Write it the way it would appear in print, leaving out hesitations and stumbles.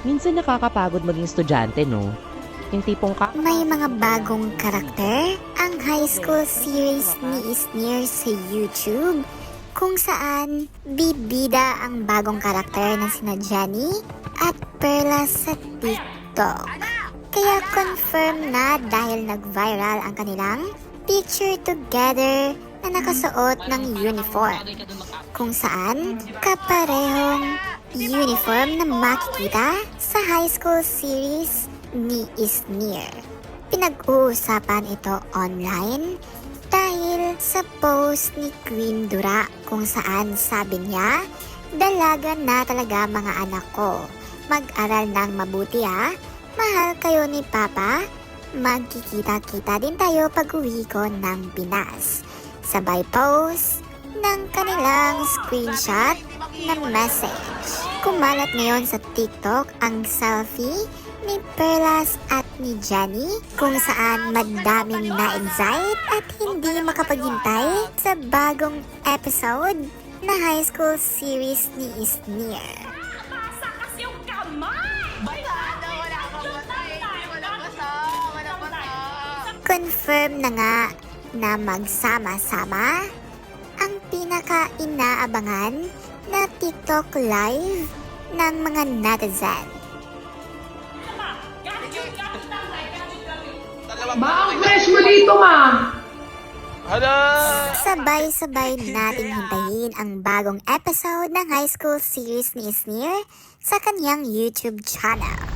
Minsan nakakapagod maging estudyante, no? Yung tipong May mga bagong karakter ang high school series ni Isnir sa YouTube kung saan bibida ang bagong karakter na sina Johnny at Perla sa TikTok. Kaya confirm na dahil nag-viral ang kanilang picture together na nakasuot ng uniform kung saan kaparehong uniform na makikita sa high school series ni Isnir. Pinag-uusapan ito online dahil sa post ni Queen Dura kung saan sabi niya, "Dalaga na talaga mga anak ko. Mag-aral ng mabuti ha. Mahal kayo ni Papa. Magkikita-kita din tayo pag-uwi ko ng Pinas." Sabay post ng kanilang screenshot na message. Kumalat ngayon sa TikTok ang selfie ni Perlas at ni Johnny kung saan madaming na-excite at hindi makapaghintay sa bagong episode na high school series ni Isnir. Sakas yung kamay! Confirm na nga na magsama-sama ang pinaka-inaabangan na TikTok live ng mga netizen. Ba, ang fresh mo dito, ma! Hala! Sabay-sabay nating hintayin ang bagong episode ng high school series ni Isnir sa kanyang YouTube channel.